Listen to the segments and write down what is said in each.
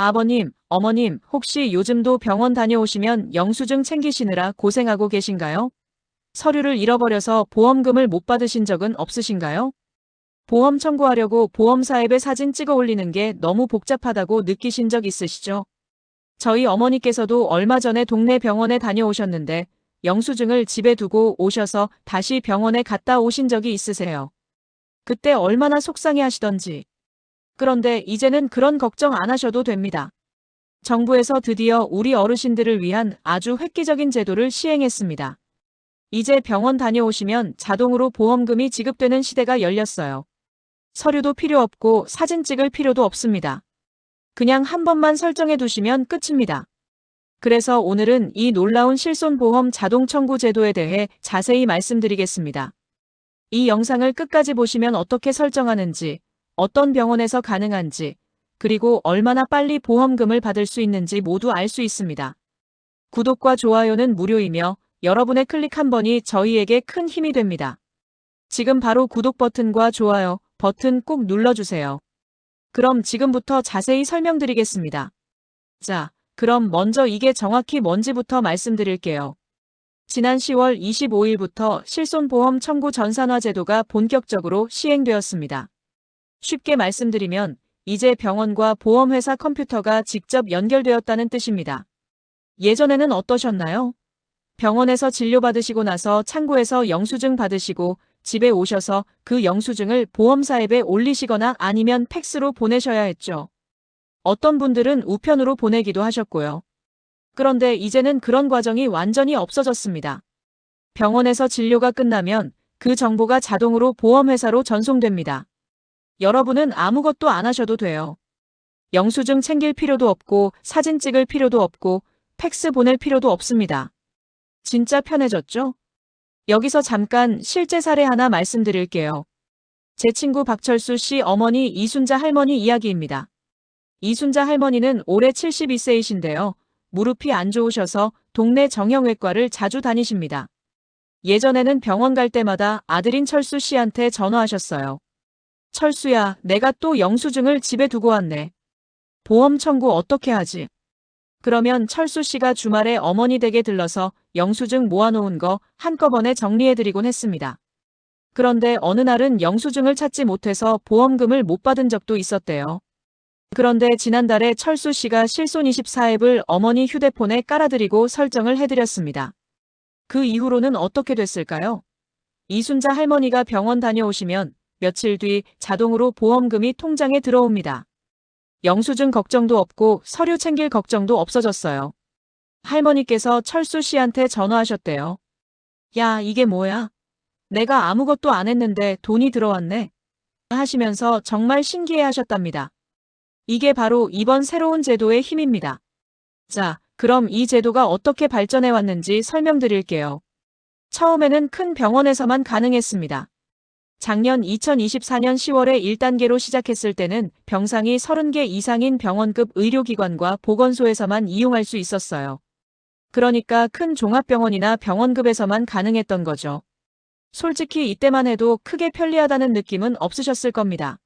아버님, 어머님, 혹시 요즘도 병원 다녀오시면 영수증 챙기시느라 고생하고 계신가요? 서류를 잃어버려서 보험금을 못 받으신 적은 없으신가요? 보험 청구하려고 보험사 앱에 사진 찍어 올리는 게 너무 복잡하다고 느끼신 적 있으시죠? 저희 어머니께서도 얼마 전에 동네 병원에 다녀오셨는데 영수증을 집에 두고 오셔서 다시 병원에 갔다 오신 적이 있으세요. 그때 얼마나 속상해 하시던지. 그런데 이제는 그런 걱정 안 하셔도 됩니다. 정부에서 드디어 우리 어르신들을 위한 아주 획기적인 제도를 시행했습니다. 이제 병원 다녀오시면 자동으로 보험금이 지급되는 시대가 열렸어요. 서류도 필요 없고 사진 찍을 필요도 없습니다. 그냥 한 번만 설정해 두시면 끝입니다. 그래서 오늘은 이 놀라운 실손보험 자동 청구 제도에 대해 자세히 말씀드리겠습니다. 이 영상을 끝까지 보시면 어떻게 설정하는지, 어떤 병원에서 가능한지, 그리고 얼마나 빨리 보험금을 받을 수 있는지 모두 알 수 있습니다. 구독과 좋아요는 무료이며 여러분의 클릭 한 번이 저희에게 큰 힘이 됩니다. 지금 바로 구독 버튼과 좋아요 버튼 꼭 눌러주세요. 그럼 지금부터 자세히 설명드리겠습니다. 자, 그럼 먼저 이게 정확히 뭔지부터 말씀드릴게요. 지난 10월 25일부터 실손보험 청구 전산화 제도가 본격적으로 시행되었습니다. 쉽게 말씀드리면 이제 병원과 보험회사 컴퓨터가 직접 연결되었다는 뜻입니다. 예전에는 어떠셨나요? 병원에서 진료받으시고 나서 창구에서 영수증 받으시고 집에 오셔서 그 영수증을 보험사 앱에 올리시거나 아니면 팩스로 보내셔야 했죠. 어떤 분들은 우편으로 보내기도 하셨고요. 그런데 이제는 그런 과정이 완전히 없어졌습니다. 병원에서 진료가 끝나면 그 정보가 자동으로 보험회사로 전송됩니다. 여러분은 아무것도 안 하셔도 돼요. 영수증 챙길 필요도 없고 사진 찍을 필요도 없고 팩스 보낼 필요도 없습니다. 진짜 편해졌죠? 여기서 잠깐 실제 사례 하나 말씀드릴게요. 제 친구 박철수 씨 어머니 이순자 할머니 이야기입니다. 이순자 할머니는 올해 72세이신데요. 무릎이 안 좋으셔서 동네 정형외과를 자주 다니십니다. 예전에는 병원 갈 때마다 아들인 철수 씨한테 전화하셨어요. 철수야, 내가 또 영수증을 집에 두고 왔네. 보험 청구 어떻게 하지? 그러면 철수 씨가 주말에 어머니 댁에 들러서 영수증 모아놓은 거 한꺼번에 정리해드리곤 했습니다. 그런데 어느 날은 영수증을 찾지 못해서 보험금을 못 받은 적도 있었대요. 그런데 지난달에 철수 씨가 실손24 앱을 어머니 휴대폰에 깔아드리고 설정을 해드렸습니다. 그 이후로는 어떻게 됐을까요? 이순자 할머니가 병원 다녀오시면 며칠 뒤 자동으로 보험금이 통장에 들어옵니다. 영수증 걱정도 없고 서류 챙길 걱정도 없어졌어요. 할머니께서 철수 씨한테 전화하셨대요. 야, 이게 뭐야? 내가 아무것도 안 했는데 돈이 들어왔네. 하시면서 정말 신기해 하셨답니다. 이게 바로 이번 새로운 제도의 힘입니다. 자, 그럼 이 제도가 어떻게 발전해 왔는지 설명드릴게요. 처음에는 큰 병원에서만 가능했습니다. 작년 2024년 10월에 1단계로 시작했을 때는 병상이 30개 이상인 병원급 의료기관과 보건소에서만 이용할 수 있었어요. 그러니까 큰 종합병원이나 병원급에서만 가능했던 거죠. 솔직히 이때만 해도 크게 편리하다는 느낌은 없으셨을 겁니다.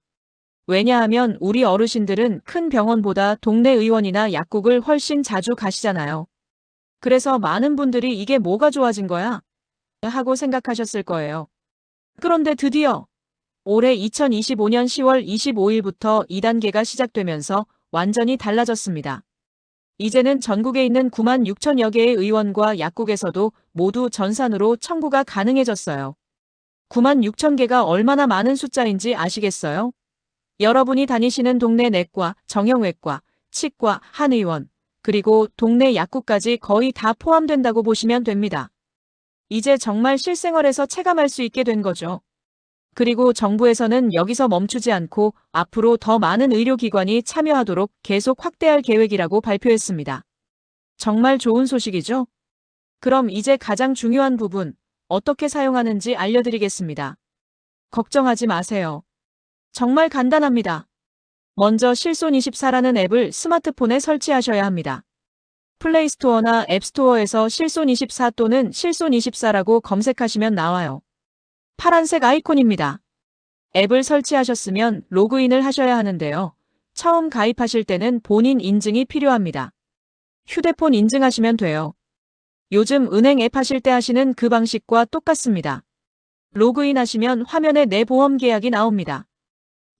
왜냐하면 우리 어르신들은 큰 병원보다 동네 의원이나 약국을 훨씬 자주 가시잖아요. 그래서 많은 분들이 이게 뭐가 좋아진 거야? 하고 생각하셨을 거예요. 그런데 드디어 올해 2025년 10월 25일부터 2단계가 시작되면서 완전히 달라졌습니다. 이제는 전국에 있는 9만 6천여 개의 의원과 약국에서도 모두 전산으로 청구가 가능해졌어요. 9만 6천 개가 얼마나 많은 숫자인지 아시겠어요? 여러분이 다니시는 동네 내과, 정형외과, 치과, 한의원, 그리고 동네 약국까지 거의 다 포함된다고 보시면 됩니다. 이제 정말 실생활에서 체감할 수 있게 된 거죠. 그리고 정부에서는 여기서 멈추지 않고 앞으로 더 많은 의료기관이 참여하도록 계속 확대할 계획이라고 발표했습니다. 정말 좋은 소식이죠? 그럼 이제 가장 중요한 부분, 어떻게 사용하는지 알려드리겠습니다. 걱정하지 마세요. 정말 간단합니다. 먼저 실손24라는 앱을 스마트폰에 설치하셔야 합니다. 플레이스토어나 앱스토어에서 실손24 또는 실손24라고 검색하시면 나와요. 파란색 아이콘입니다. 앱을 설치하셨으면 로그인을 하셔야 하는데요. 처음 가입하실 때는 본인 인증이 필요합니다. 휴대폰 인증하시면 돼요. 요즘 은행 앱 하실 때 하시는 그 방식과 똑같습니다. 로그인 하시면 화면에 내 보험 계약이 나옵니다.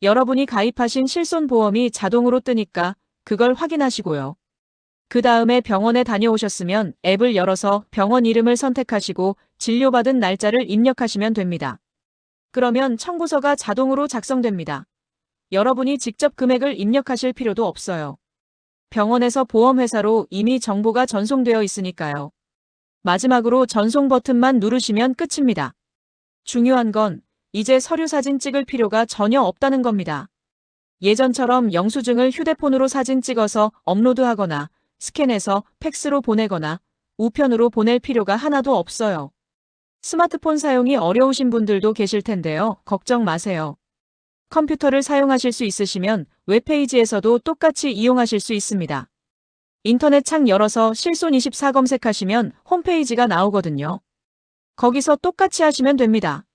여러분이 가입하신 실손보험이 자동으로 뜨니까 그걸 확인하시고요. 그 다음에 병원에 다녀오셨으면 앱을 열어서 병원 이름을 선택하시고 진료받은 날짜를 입력하시면 됩니다. 그러면 청구서가 자동으로 작성됩니다. 여러분이 직접 금액을 입력하실 필요도 없어요. 병원에서 보험회사로 이미 정보가 전송되어 있으니까요. 마지막으로 전송 버튼만 누르시면 끝입니다. 중요한 건 이제 서류 사진 찍을 필요가 전혀 없다는 겁니다. 예전처럼 영수증을 휴대폰으로 사진 찍어서 업로드하거나 스캔해서 팩스로 보내거나 우편으로 보낼 필요가 하나도 없어요. 스마트폰 사용이 어려우신 분들도 계실 텐데요. 걱정 마세요. 컴퓨터를 사용하실 수 있으시면 웹페이지에서도 똑같이 이용하실 수 있습니다. 인터넷 창 열어서 실손24 검색하시면 홈페이지가 나오거든요. 거기서 똑같이 하시면 됩니다.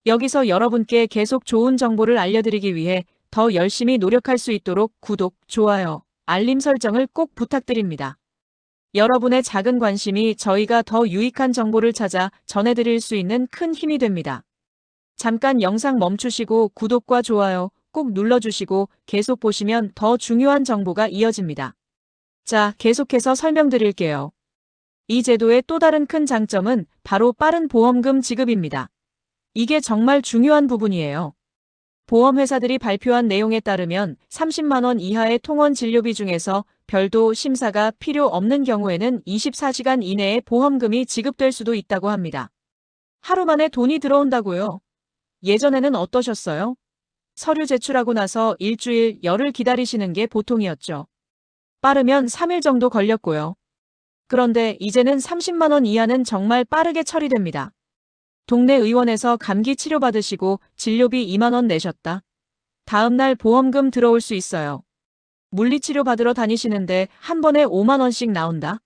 여기서 여러분께 계속 좋은 정보를 알려드리기 위해 더 열심히 노력할 수 있도록 구독, 좋아요, 알림 설정을 꼭 부탁드립니다. 여러분의 작은 관심이 저희가 더 유익한 정보를 찾아 전해드릴 수 있는 큰 힘이 됩니다. 잠깐 영상 멈추시고 구독과 좋아요 꼭 눌러주시고 계속 보시면 더 중요한 정보가 이어집니다. 자, 계속해서 설명드릴게요. 이 제도의 또 다른 큰 장점은 바로 빠른 보험금 지급입니다. 이게 정말 중요한 부분이에요. 보험회사들이 발표한 내용에 따르면 30만 원 이하의 통원 진료비 중에서 별도 심사가 필요 없는 경우에는 24시간 이내에 보험금이 지급될 수도 있다고 합니다. 하루 만에 돈이 들어온다고요? 예전에는 어떠셨어요? 서류 제출하고 나서 일주일, 열흘 기다리시는 게 보통이었죠. 빠르면 3일 정도 걸렸고요. 그런데 이제는 30만 원 이하는 정말 빠르게 처리됩니다. 동네 의원에서 감기 치료받으시고 진료비 2만 원 내셨다. 다음날 보험금 들어올 수 있어요. 물리치료 받으러 다니시는데 한 번에 5만 원씩 나온다.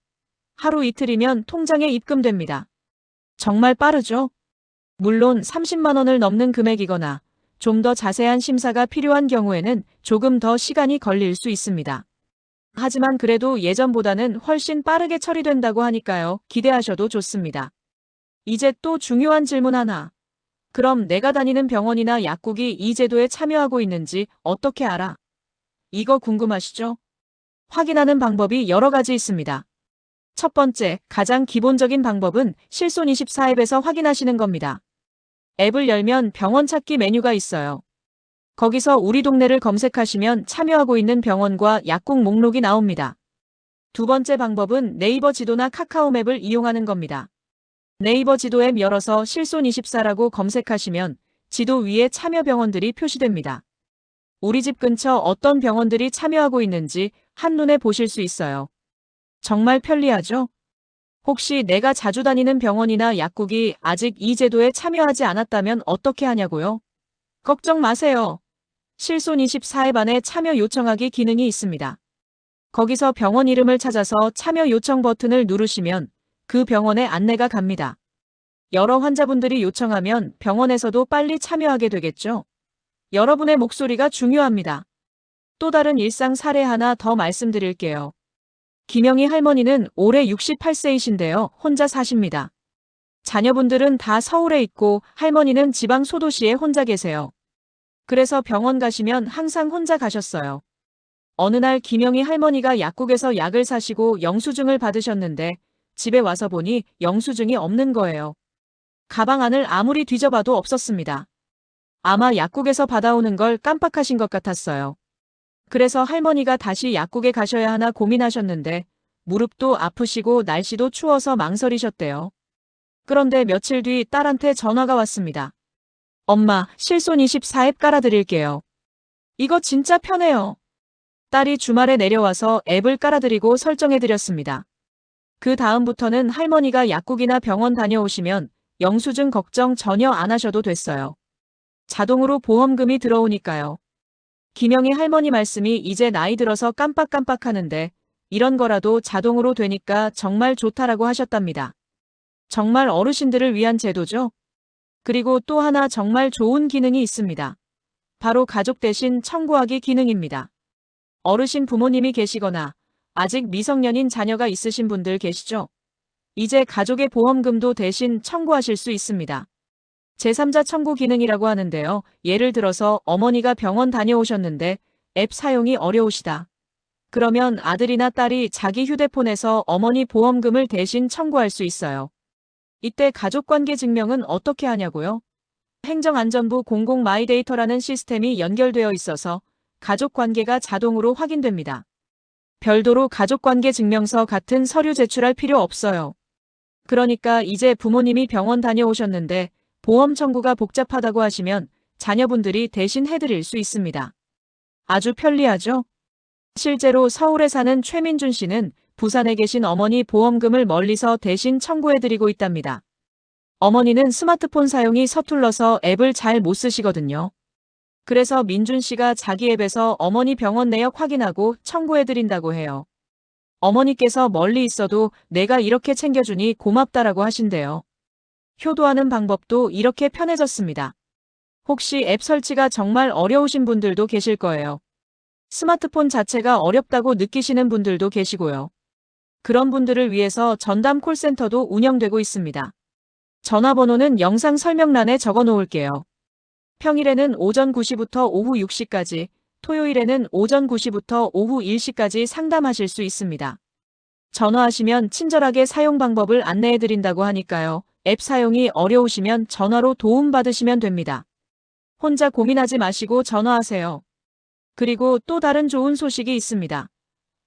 하루 이틀이면 통장에 입금됩니다. 정말 빠르죠? 물론 30만 원을 넘는 금액이거나 좀 더 자세한 심사가 필요한 경우에는 조금 더 시간이 걸릴 수 있습니다. 하지만 그래도 예전보다는 훨씬 빠르게 처리된다고 하니까요. 기대하셔도 좋습니다. 이제 또 중요한 질문 하나. 그럼 내가 다니는 병원이나 약국이 이 제도에 참여하고 있는지 어떻게 알아? 이거 궁금하시죠? 확인하는 방법이 여러 가지 있습니다. 첫 번째, 가장 기본적인 방법은 실손24 앱에서 확인하시는 겁니다. 앱을 열면 병원 찾기 메뉴가 있어요. 거기서 우리 동네를 검색하시면 참여하고 있는 병원과 약국 목록이 나옵니다. 두 번째 방법은 네이버 지도나 카카오맵을 이용하는 겁니다. 네이버 지도 앱 열어서 실손24라고 검색하시면 지도 위에 참여 병원들이 표시됩니다. 우리 집 근처 어떤 병원들이 참여하고 있는지 한눈에 보실 수 있어요. 정말 편리하죠? 혹시 내가 자주 다니는 병원이나 약국이 아직 이 제도에 참여하지 않았다면 어떻게 하냐고요? 걱정 마세요. 실손24 앱 안에 참여 요청하기 기능이 있습니다. 거기서 병원 이름을 찾아서 참여 요청 버튼을 누르시면 그 병원에 안내가 갑니다. 여러 환자분들이 요청하면 병원에서도 빨리 참여하게 되겠죠. 여러분의 목소리가 중요합니다. 또 다른 일상 사례 하나 더 말씀드릴게요. 김영희 할머니는 올해 68세이신데요. 혼자 사십니다. 자녀분들은 다 서울에 있고 할머니는 지방 소도시에 혼자 계세요. 그래서 병원 가시면 항상 혼자 가셨어요. 어느 날 김영희 할머니가 약국에서 약을 사시고 영수증을 받으셨는데 집에 와서 보니 영수증이 없는 거예요. 가방 안을 아무리 뒤져봐도 없었습니다. 아마 약국에서 받아오는 걸 깜빡하신 것 같았어요. 그래서 할머니가 다시 약국에 가셔야 하나 고민하셨는데 무릎도 아프시고 날씨도 추워서 망설이셨대요. 그런데 며칠 뒤 딸한테 전화가 왔습니다. 엄마, 실손24 앱 깔아드릴게요. 이거 진짜 편해요. 딸이 주말에 내려와서 앱을 깔아드리고 설정해드렸습니다. 그 다음부터는 할머니가 약국이나 병원 다녀오시면 영수증 걱정 전혀 안 하셔도 됐어요. 자동으로 보험금이 들어오니까요. 김영희 할머니 말씀이 이제 나이 들어서 깜빡깜빡 하는데 이런 거라도 자동으로 되니까 정말 좋다라고 하셨답니다. 정말 어르신들을 위한 제도죠? 그리고 또 하나 정말 좋은 기능이 있습니다. 바로 가족 대신 청구하기 기능입니다. 어르신 부모님이 계시거나 아직 미성년인 자녀가 있으신 분들 계시죠? 이제 가족의 보험금도 대신 청구하실 수 있습니다. 제3자 청구 기능이라고 하는데요. 예를 들어서 어머니가 병원 다녀오셨는데 앱 사용이 어려우시다. 그러면 아들이나 딸이 자기 휴대폰에서 어머니 보험금을 대신 청구할 수 있어요. 이때 가족관계 증명은 어떻게 하냐고요? 행정안전부 공공 마이데이터라는 시스템이 연결되어 있어서 가족관계가 자동으로 확인됩니다. 별도로 가족관계 증명서 같은 서류 제출할 필요 없어요. 그러니까 이제 부모님이 병원 다녀오셨는데 보험 청구가 복잡하다고 하시면 자녀분들이 대신 해드릴 수 있습니다. 아주 편리하죠? 실제로 서울에 사는 최민준 씨는 부산에 계신 어머니 보험금을 멀리서 대신 청구해드리고 있답니다. 어머니는 스마트폰 사용이 서툴러서 앱을 잘 못 쓰시거든요. 그래서 민준 씨가 자기 앱에서 어머니 병원 내역 확인하고 청구해드린다고 해요. 어머니께서 멀리 있어도 내가 이렇게 챙겨주니 고맙다라고 하신대요. 효도하는 방법도 이렇게 편해졌습니다. 혹시 앱 설치가 정말 어려우신 분들도 계실 거예요. 스마트폰 자체가 어렵다고 느끼시는 분들도 계시고요. 그런 분들을 위해서 전담 콜센터도 운영되고 있습니다. 전화번호는 영상 설명란에 적어 놓을게요. 평일에는 오전 9시부터 오후 6시까지, 토요일에는 오전 9시부터 오후 1시까지 상담하실 수 있습니다. 전화하시면 친절하게 사용 방법을 안내해드린다고 하니까요. 앱 사용이 어려우시면 전화로 도움받으시면 됩니다. 혼자 고민하지 마시고 전화하세요. 그리고 또 다른 좋은 소식이 있습니다.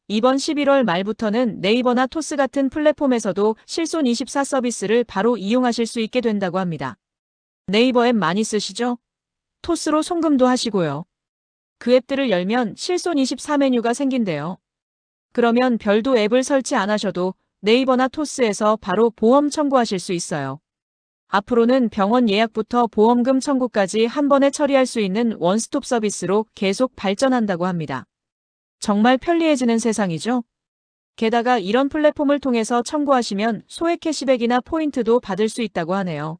이번 11월 말부터는 네이버나 토스 같은 플랫폼에서도 실손24 서비스를 바로 이용하실 수 있게 된다고 합니다. 네이버 앱 많이 쓰시죠? 토스로 송금도 하시고요. 그 앱들을 열면 실손24 메뉴가 생긴대요. 그러면 별도 앱을 설치 안 하셔도 네이버나 토스에서 바로 보험 청구하실 수 있어요. 앞으로는 병원 예약부터 보험금 청구까지 한 번에 처리할 수 있는 원스톱 서비스로 계속 발전한다고 합니다. 정말 편리해지는 세상이죠? 게다가 이런 플랫폼을 통해서 청구하시면 소액 캐시백이나 포인트도 받을 수 있다고 하네요.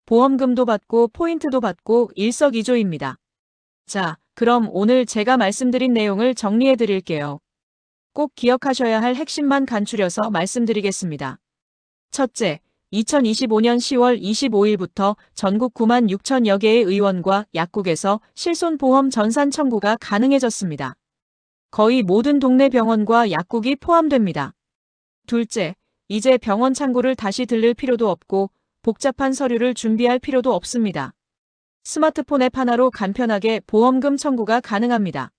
보험금도 받고 포인트도 받고 일석이조입니다. 자, 그럼 오늘 제가 말씀드린 내용을 정리해 드릴게요. 꼭 기억하셔야 할 핵심만 간추려서 말씀드리겠습니다. 첫째, 2025년 10월 25일부터 전국 9만 6천여 개의 의원과 약국에서 실손보험 전산 청구가 가능해졌습니다. 거의 모든 동네 병원과 약국이 포함됩니다. 둘째, 이제 병원 창구를 다시 들를 필요도 없고 복잡한 서류를 준비할 필요도 없습니다. 스마트폰 앱 하나로 간편하게 보험금 청구가 가능합니다.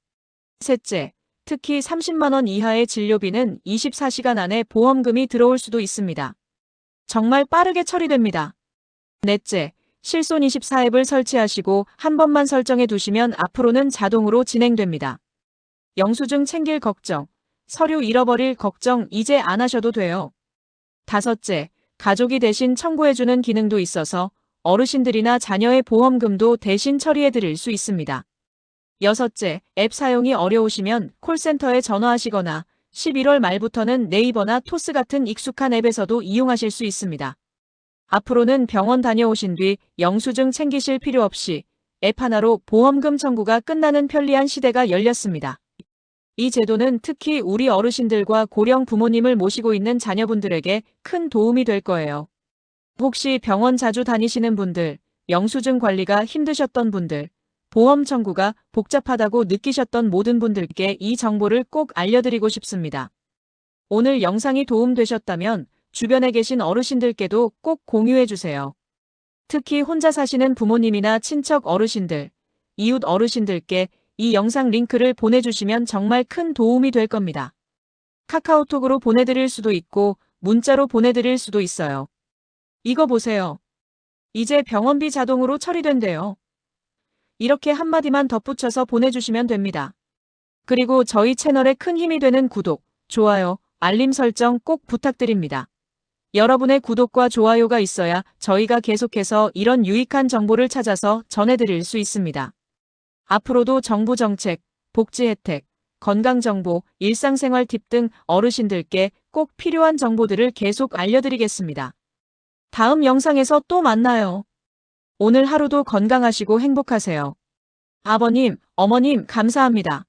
셋째, 특히 30만 원 이하의 진료비는 24시간 안에 보험금이 들어올 수도 있습니다. 정말 빠르게 처리됩니다. 넷째, 실손24 앱을 설치하시고 한 번만 설정해 두시면 앞으로는 자동으로 진행됩니다. 영수증 챙길 걱정, 서류 잃어버릴 걱정 이제 안 하셔도 돼요. 다섯째, 가족이 대신 청구해주는 기능도 있어서 어르신들이나 자녀의 보험금도 대신 처리해드릴 수 있습니다. 여섯째, 앱 사용이 어려우시면 콜센터에 전화하시거나 11월 말부터는 네이버나 토스 같은 익숙한 앱에서도 이용하실 수 있습니다. 앞으로는 병원 다녀오신 뒤 영수증 챙기실 필요 없이 앱 하나로 보험금 청구가 끝나는 편리한 시대가 열렸습니다. 이 제도는 특히 우리 어르신들과 고령 부모님을 모시고 있는 자녀분들에게 큰 도움이 될 거예요. 혹시 병원 자주 다니시는 분들, 영수증 관리가 힘드셨던 분들, 보험 청구가 복잡하다고 느끼셨던 모든 분들께 이 정보를 꼭 알려드리고 싶습니다. 오늘 영상이 도움되셨다면 주변에 계신 어르신들께도 꼭 공유해주세요. 특히 혼자 사시는 부모님이나 친척 어르신들, 이웃 어르신들께 이 영상 링크를 보내주시면 정말 큰 도움이 될 겁니다. 카카오톡으로 보내드릴 수도 있고 문자로 보내드릴 수도 있어요. 이거 보세요. 이제 병원비 자동으로 처리된대요. 이렇게 한마디만 덧붙여서 보내주시면 됩니다. 그리고 저희 채널에 큰 힘이 되는 구독, 좋아요, 알림 설정 꼭 부탁드립니다. 여러분의 구독과 좋아요가 있어야 저희가 계속해서 이런 유익한 정보를 찾아서 전해드릴 수 있습니다. 앞으로도 정부 정책, 복지 혜택, 건강정보, 일상생활 팁 등 어르신들께 꼭 필요한 정보들을 계속 알려드리겠습니다. 다음 영상에서 또 만나요. 오늘 하루도 건강하시고 행복하세요. 아버님, 어머님 감사합니다.